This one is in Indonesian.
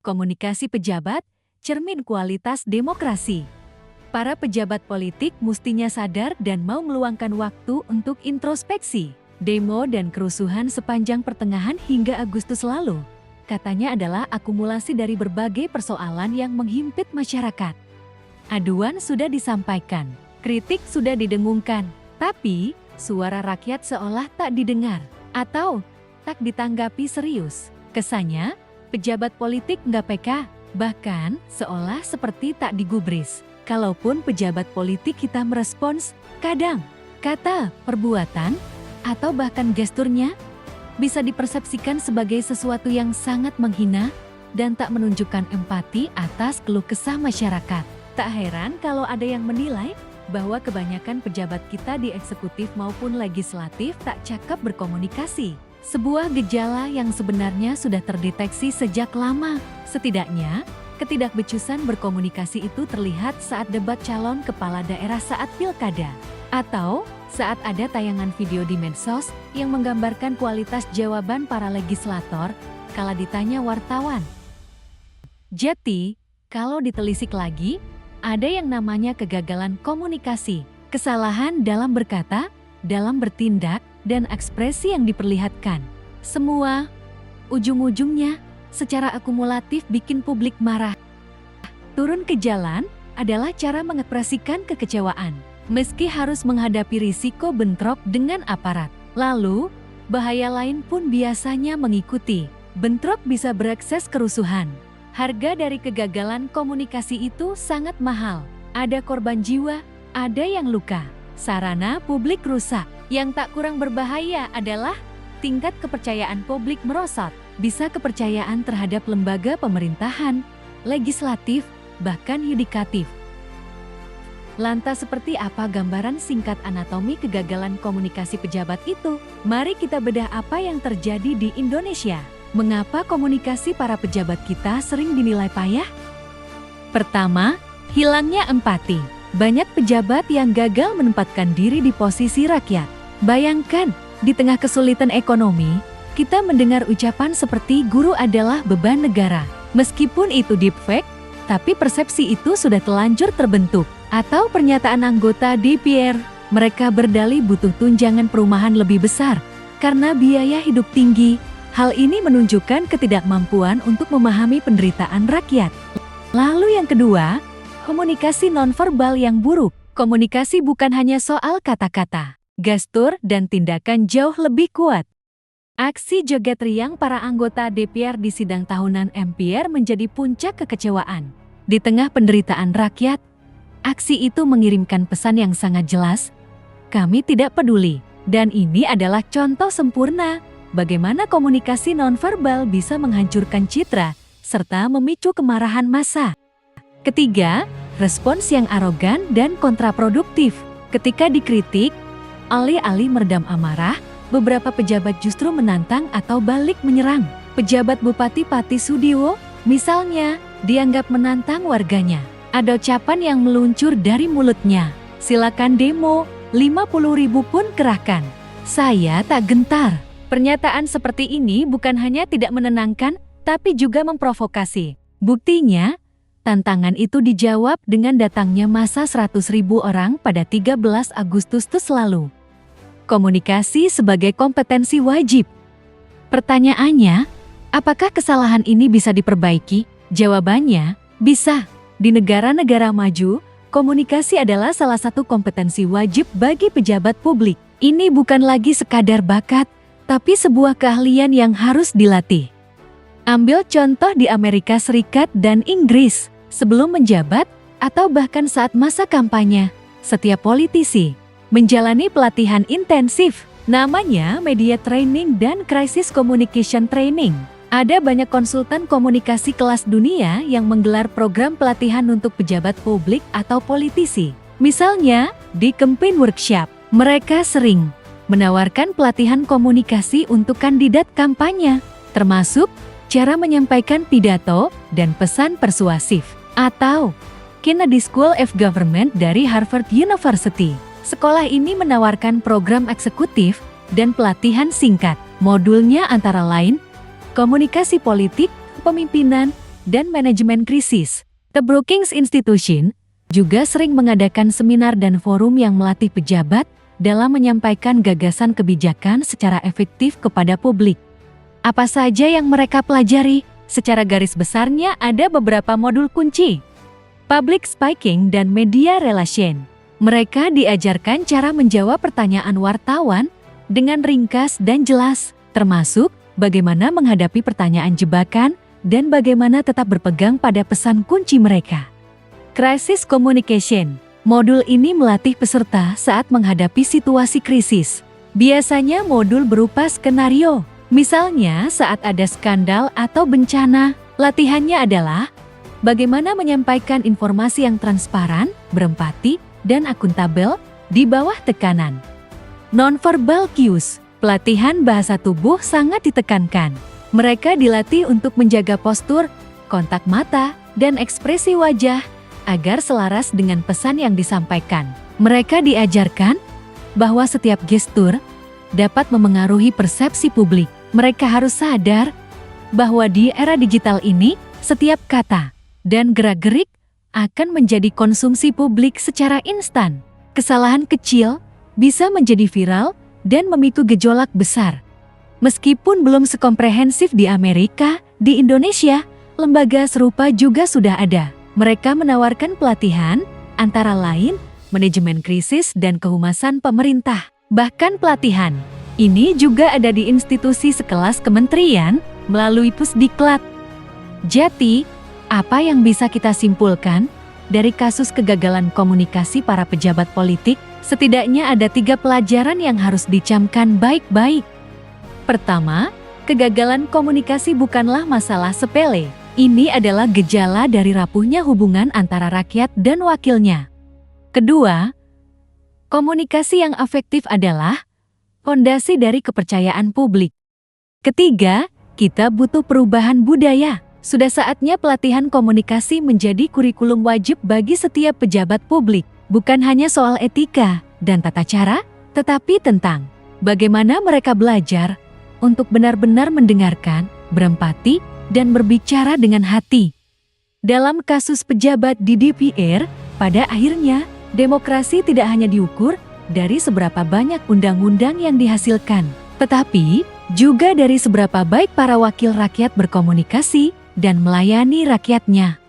Komunikasi pejabat, cermin kualitas demokrasi. Para pejabat politik mestinya sadar dan mau meluangkan waktu untuk introspeksi. Demo dan kerusuhan sepanjang pertengahan hingga Agustus lalu, katanya adalah akumulasi dari berbagai persoalan yang menghimpit masyarakat. Aduan sudah disampaikan, kritik sudah didengungkan, tapi suara rakyat seolah tak didengar atau tak ditanggapi serius. Kesannya, pejabat politik nggak peka, bahkan seolah seperti tak digubris. Kalaupun pejabat politik kita merespons, kadang kata, perbuatan, atau bahkan gesturnya bisa dipersepsikan sebagai sesuatu yang sangat menghina dan tak menunjukkan empati atas keluh kesah masyarakat. Tak heran kalau ada yang menilai bahwa kebanyakan pejabat kita di eksekutif maupun legislatif tak cakap berkomunikasi. Sebuah gejala yang sebenarnya sudah terdeteksi sejak lama. Setidaknya, ketidakbecusan berkomunikasi itu terlihat saat debat calon kepala daerah saat pilkada, atau saat ada tayangan video di medsos yang menggambarkan kualitas jawaban para legislator kala ditanya wartawan. Jadi, kalau ditelisik lagi, ada yang namanya kegagalan komunikasi, kesalahan dalam berkata, dalam bertindak, dan ekspresi yang diperlihatkan. Semua, ujung-ujungnya, secara akumulatif bikin publik marah. Turun ke jalan adalah cara mengekspresikan kekecewaan, meski harus menghadapi risiko bentrok dengan aparat. Lalu, bahaya lain pun biasanya mengikuti. Bentrok bisa berakses kerusuhan. Harga dari kegagalan komunikasi itu sangat mahal. Ada korban jiwa, ada yang luka. Sarana publik rusak. Yang tak kurang berbahaya adalah tingkat kepercayaan publik merosot. Bisa kepercayaan terhadap lembaga pemerintahan, legislatif, bahkan yudikatif. Lantas seperti apa gambaran singkat anatomi kegagalan komunikasi pejabat itu? Mari kita bedah apa yang terjadi di Indonesia. Mengapa komunikasi para pejabat kita sering dinilai payah? Pertama, hilangnya empati. Banyak pejabat yang gagal menempatkan diri di posisi rakyat. Bayangkan, di tengah kesulitan ekonomi, kita mendengar ucapan seperti guru adalah beban negara. Meskipun itu deepfake, tapi persepsi itu sudah telanjur terbentuk. Atau pernyataan anggota DPR, mereka berdalih butuh tunjangan perumahan lebih besar karena biaya hidup tinggi. Hal ini menunjukkan ketidakmampuan untuk memahami penderitaan rakyat. Lalu yang kedua, komunikasi nonverbal yang buruk. Komunikasi bukan hanya soal kata-kata, gestur dan tindakan jauh lebih kuat. Aksi joget riang para anggota DPR di sidang tahunan MPR menjadi puncak kekecewaan. Di tengah penderitaan rakyat, aksi itu mengirimkan pesan yang sangat jelas, kami tidak peduli. Dan ini adalah contoh sempurna bagaimana komunikasi nonverbal bisa menghancurkan citra serta memicu kemarahan massa. Ketiga, respons yang arogan dan kontraproduktif. Ketika dikritik, alih-alih meredam amarah, beberapa pejabat justru menantang atau balik menyerang. Pejabat Bupati Pati Sudiwo, misalnya, dianggap menantang warganya. Ada ucapan yang meluncur dari mulutnya, silakan demo, 50.000 pun kerahkan. Saya tak gentar. Pernyataan seperti ini bukan hanya tidak menenangkan, tapi juga memprovokasi. Buktinya, tantangan itu dijawab dengan datangnya massa 100.000 orang pada 13 Agustus lalu. Komunikasi sebagai kompetensi wajib. Pertanyaannya, apakah kesalahan ini bisa diperbaiki? Jawabannya, bisa. Di negara-negara maju, komunikasi adalah salah satu kompetensi wajib bagi pejabat publik. Ini bukan lagi sekadar bakat, tapi sebuah keahlian yang harus dilatih. Ambil contoh di Amerika Serikat dan Inggris. Sebelum menjabat, atau bahkan saat masa kampanye, setiap politisi menjalani pelatihan intensif, namanya media training dan crisis communication training. Ada banyak konsultan komunikasi kelas dunia yang menggelar program pelatihan untuk pejabat publik atau politisi. Misalnya, di campaign workshop, mereka sering menawarkan pelatihan komunikasi untuk kandidat kampanye, termasuk cara menyampaikan pidato dan pesan persuasif. Atau, Kennedy School of Government dari Harvard University. Sekolah ini menawarkan program eksekutif dan pelatihan singkat. Modulnya antara lain komunikasi politik, kepemimpinan, dan manajemen krisis. The Brookings Institution juga sering mengadakan seminar dan forum yang melatih pejabat dalam menyampaikan gagasan kebijakan secara efektif kepada publik. Apa saja yang mereka pelajari? Secara garis besarnya ada beberapa modul kunci. Public speaking dan media relation. Mereka diajarkan cara menjawab pertanyaan wartawan dengan ringkas dan jelas, termasuk bagaimana menghadapi pertanyaan jebakan dan bagaimana tetap berpegang pada pesan kunci mereka. Crisis communication. Modul ini melatih peserta saat menghadapi situasi krisis. Biasanya modul berupa skenario. Misalnya saat ada skandal atau bencana, latihannya adalah bagaimana menyampaikan informasi yang transparan, berempati, dan akuntabel di bawah tekanan. Nonverbal cues, pelatihan bahasa tubuh sangat ditekankan. Mereka dilatih untuk menjaga postur, kontak mata, dan ekspresi wajah agar selaras dengan pesan yang disampaikan. Mereka diajarkan bahwa setiap gestur dapat memengaruhi persepsi publik. Mereka harus sadar bahwa di era digital ini, setiap kata dan gerak-gerik akan menjadi konsumsi publik secara instan. Kesalahan kecil bisa menjadi viral dan memicu gejolak besar. Meskipun belum sekomprehensif di Amerika, di Indonesia, lembaga serupa juga sudah ada. Mereka menawarkan pelatihan, antara lain manajemen krisis dan kehumasan pemerintah. Bahkan pelatihan ini juga ada di institusi sekelas kementerian melalui Pusdiklat. Jadi, apa yang bisa kita simpulkan dari kasus kegagalan komunikasi para pejabat politik? Setidaknya ada 3 pelajaran yang harus dicamkan baik-baik. Pertama, kegagalan komunikasi bukanlah masalah sepele. Ini adalah gejala dari rapuhnya hubungan antara rakyat dan wakilnya. Kedua, komunikasi yang efektif adalah fondasi dari kepercayaan publik. Ketiga, kita butuh perubahan budaya. Sudah saatnya pelatihan komunikasi menjadi kurikulum wajib bagi setiap pejabat publik. Bukan hanya soal etika dan tata cara, tetapi tentang bagaimana mereka belajar untuk benar-benar mendengarkan, berempati, dan berbicara dengan hati. Dalam kasus pejabat di DPR, pada akhirnya demokrasi tidak hanya diukur dari seberapa banyak undang-undang yang dihasilkan, tetapi juga dari seberapa baik para wakil rakyat berkomunikasi dan melayani rakyatnya.